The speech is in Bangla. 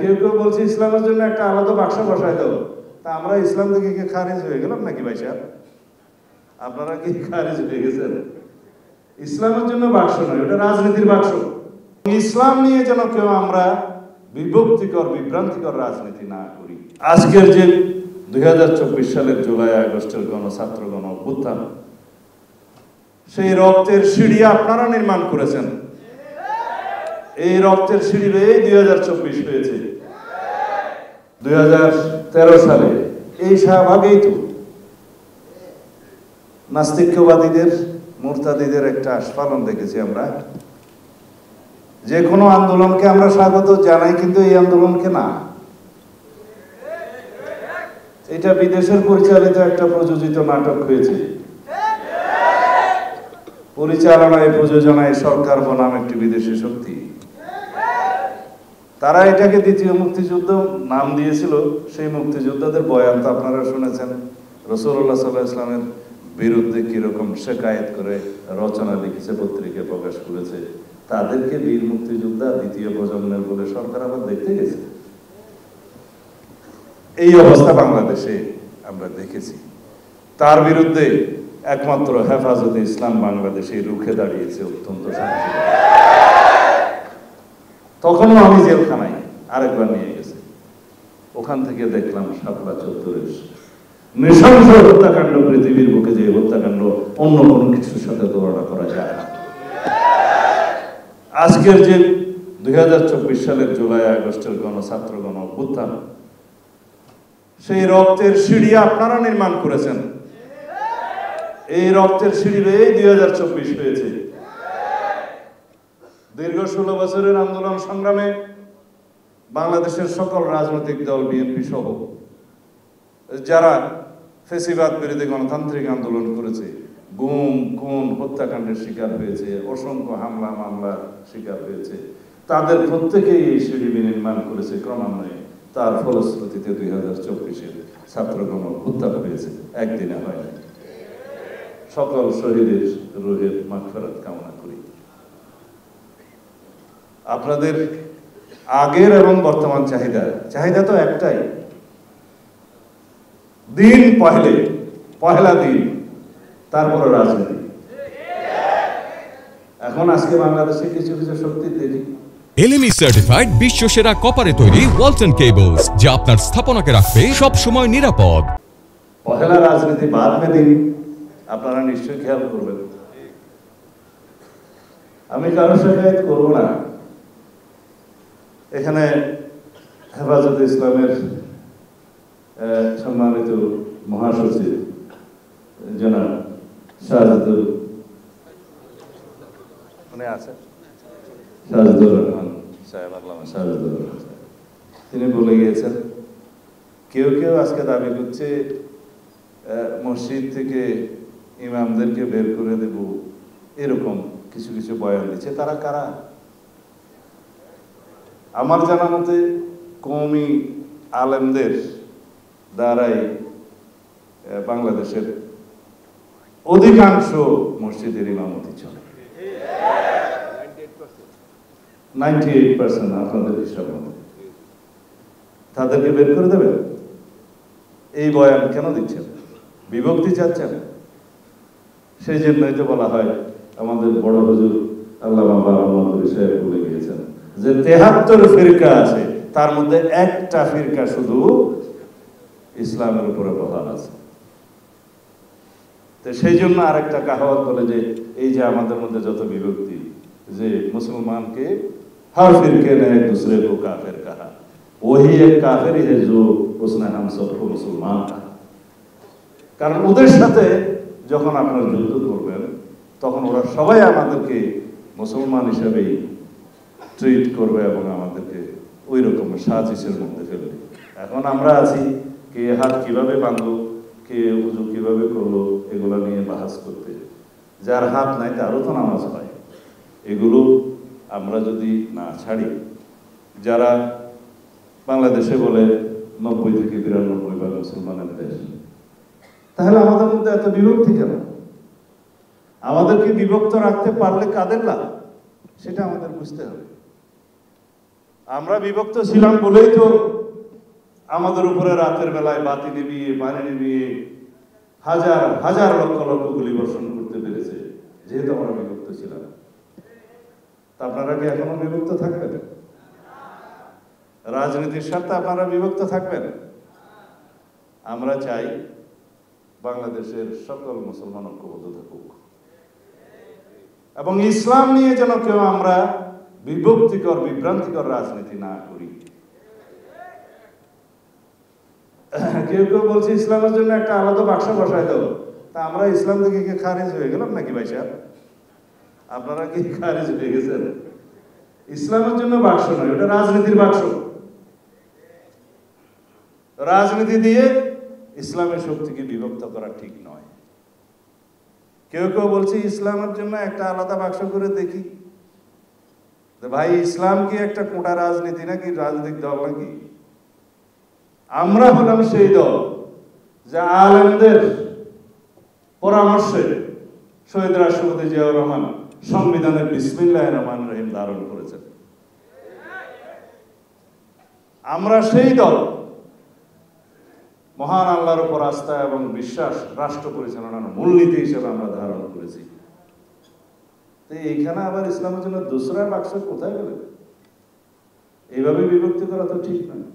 কেউ কেউ বলছে ইসলামের জন্য একটা আলাদা বাক্স বসায় দাও। তা আমরা ইসলাম থেকে কি খারিজ হয়ে গেলাম নাকি ভাই সাহেব? আপনারা কি খারিজ হয়ে গেছেন? ইসলামের জন্য বাক্স নয়, ওটা রাজনীতির বাক্স। ইসলাম নিয়ে যেন কেউ আমরা বিভক্তিকর বিভ্রান্তিকর রাজনীতি না করি। আজকের যে 2024 সালের জুলাই আগস্টের ছাত্র গণ অভ্যুত্থান, সেই রক্তের সিঁড়ি আপনারা নির্মাণ করেছেন। এই রক্তের সিঁড়ি বেয়ে 2024 হয়েছে। 2013 সালে এই শাহবাগেই তো নাস্তিক্যবাদীদের মুরতাদিদের একটা আস্ফালন দেখেছি আমরা। যে কোনো আন্দোলনকে আমরা স্বাগত জানাই, কিন্তু এই আন্দোলনকে না। এটা বিদেশের পরিচালিত একটা প্রযোজিত নাটক হয়েছে। পরিচালনায় প্রযোজনায় সরকার বনাম একটি বিদেশি শক্তি। তারা এটাকে দ্বিতীয় মুক্তিযুদ্ধ নাম দিয়েছিল। সেই মুক্তিযোদ্ধাদের বয়ান তো আপনারা শুনেছেন। রাসূলুল্লাহ সাল্লাল্লাহু আলাইহি ওয়াসাল্লামের বিরুদ্ধে কিরকম শেকায়েত করে রচনা লিখেছে, পত্রিকায় প্রকাশ করেছে। তাদেরকে বীর মুক্তিযোদ্ধা দ্বিতীয় প্রজন্মের বলে সরকার আবার দেখতে গেছে। এই অবস্থা বাংলাদেশে আমরা দেখেছি। তার বিরুদ্ধে একমাত্র হেফাজতে ইসলাম বাংলাদেশে রুখে দাঁড়িয়েছে অত্যন্ত শান্তি। তখনও আমি জেলখানায় আরেকবার নিয়ে গেছি। ওখান থেকে দেখলাম শাপলা চত্বরের নৃশংস হত্যাকাণ্ড। পৃথিবীর বুকে যে হত্যাকাণ্ড অন্য কোনো কিছুর সাথে তুলনা করা যায় না। আজকের যে 2024 সালের জুলাই আগস্টের ছাত্র গণ অভ্যুত্থান, সেই রক্তের সিঁড়ি আপনারা নির্মাণ করেছেন। এই রক্তের সিঁড়ি বেয়ে 2024 হয়েছে। দীর্ঘ 16 বছরের আন্দোলন সংগ্রামে বাংলাদেশের সকল রাজনৈতিক দল, বিএনপি সহ যারা ফ্যাসিবাদ বিরোধী গণতান্ত্রিক আন্দোলন করেছে, গুম খুন হত্যাকাণ্ডের শিকার হয়েছে, অসংখ্য হামলা মামলার শিকার হয়েছে, তাদের প্রত্যেকেই এই সিঁড়ি নির্মাণ করেছে ক্রমান্বয়ে। তার ফলশ্রুতিতে 2024-এর ছাত্র গণ অভ্যুত্থান হয়েছে। একদিনে হয় না। সকল শহীদের রুহের মাগফিরাত কামনা করি। আপনাদের আগের এবং বর্তমান চাহিদা তো একটাই, দিন পহেলা দিন, তারপরে রাজনীতি। এখন আজকে বাংলাদেশে কিছু কিছু শক্তি দেখি। এলএমই সার্টিফাইড বিশ্বসেরা কপারে তৈরি ওয়ালটন কেবলস, যা আপনার স্থাপনাকে রাখবে সব সময় নিরাপদ। পহেলা রাজনীতি বাদ মে দিন, আপনারা নিশ্চয়ই খেয়াল করবেন। আমি কারো শিকায়ত করব না। এখানে হেফাজতে ইসলামের সম্মানিত মহাসচিব জনাব শাহজাদুর রহমান সাহেব, আল্লামা শাহজাদুর রহমান সাহেব, তিনি বলে গিয়েছেন, কেউ কেউ আজকে দাবি করছে মসজিদ থেকে ইমামদেরকে বের করে দেব, এরকম কিছু কিছু বয়ান দিচ্ছে। তারা কারা? আমার জানা মতে কওমি আলেমদের দ্বারাই বাংলাদেশের অধিকাংশ মসজিদের ইমামতি চলে। 98% আপনাদের হিসাব মতে। তাদেরকে বের করে দেবেন? এই বয়ান কেন দিচ্ছেন? বিভক্তি চাচ্ছেন? সেই জন্যই তো বলা হয়, আমাদের বড় হুজুর আল্লামা বারামুল্লাহ সাহেব বলে গিয়েছেন যে 73 ফিরকা আছে, তার মধ্যে একটা ফিরকা শুধু ইসলামের উপরে বহাল আছে। তো সেই জন্য আরেকটা কাহাওয়াত বলে যে এই যে আমাদের মধ্যে যত বিভক্তি, যে মুসলমানকে हर फिरके ने एक दूसरे को काफिर कहा, वही एक काफिर ही है जो उसने हम सबको मुसलमान कहा। কারণ ওদের সাথে যখন আপনারা যুদ্ধ করবেন, তখন ওরা সবাই আমাদেরকে মুসলমান হিসেবেই ট্রিট করবে এবং আমাদেরকে ওই রকম সাজিশের মধ্যে ফেলবে। এখন আমরা আছি কে হাত কিভাবে বাঁধলো, কে উজু কিভাবে করলো, এগুলো নিয়ে বাহাস করতে। যার হাত নাই তারও তো নামাজ হয়। এগুলো আমরা যদি না ছাড়ি, যারা বাংলাদেশে বলে 90 থেকে 92% মুসলমানের দেশ, তাহলে আমাদের মধ্যে এত বিভক্তি কেন? আমাদেরকে বিভক্ত রাখতে পারলে কাদের লাভ, সেটা আমাদের বুঝতে হবে। আমরা বিভক্ত ছিলাম বলেই তো আমাদের উপরে রাতের বেলায় বাতি নিভিয়ে পানি নিভিয়ে হাজার হাজার লক্ষ লক্ষ গুলি বর্ষণ করতে পেরেছে, যেহেতু আমরা বিভক্ত ছিলাম। তা আপনারা কি এখনো বিভক্ত থাকবেন? রাজনীতির স্বার্থে আপনারা বিভক্ত থাকবেন? আমরা চাই বাংলাদেশের সকল মুসলমান ঐক্যবদ্ধ থাকুক এবং ইসলাম নিয়ে যেন কেউ আমরা বিভক্তিকর বিভ্রান্তিকর রাজনীতি না করি। কেউ কেউ বলছে ইসলামের জন্য একটা আলাদা বাক্স বসায় দেবো, তা আমরা ইসলাম থেকে কি খারিজ হয়ে গেলাম নাকি ভাই সাহেব? আপনারা কি খারিজ হয়ে গেছেন? ইসলামের জন্য বাক্স নয়, ওটা রাজনীতির বাক্স। রাজনীতি দিয়ে ইসলামের শক্তিকে বিভক্ত করা ঠিক নয়। কেউ কেউ বলছে ইসলামের জন্য একটা আলাদা বাক্স করে দেখি। ভাই, ইসলাম কি একটা কোটা রাজনীতি নাকি রাজনৈতিক দল নাকি? আমরা হলাম সেই দল যে আলেমদের পরামর্শে শহীদ রাষ্ট্রপতি জিয়াউর রহমান সংবিধানের বিসমিল্লাহির রহমানির রহিম ধারণ করেছেন। আমরা সেই দল মহান আল্লাহর উপর আস্থা এবং বিশ্বাস রাষ্ট্র পরিচালনার মূলনীতি হিসেবে আমরা ধারণ করেছি। তো এইখানে আবার ইসলামের জন্য দোসরা বাক্স কোথায় গেলে? এইভাবে বিভক্তি করা তো ঠিক নয়।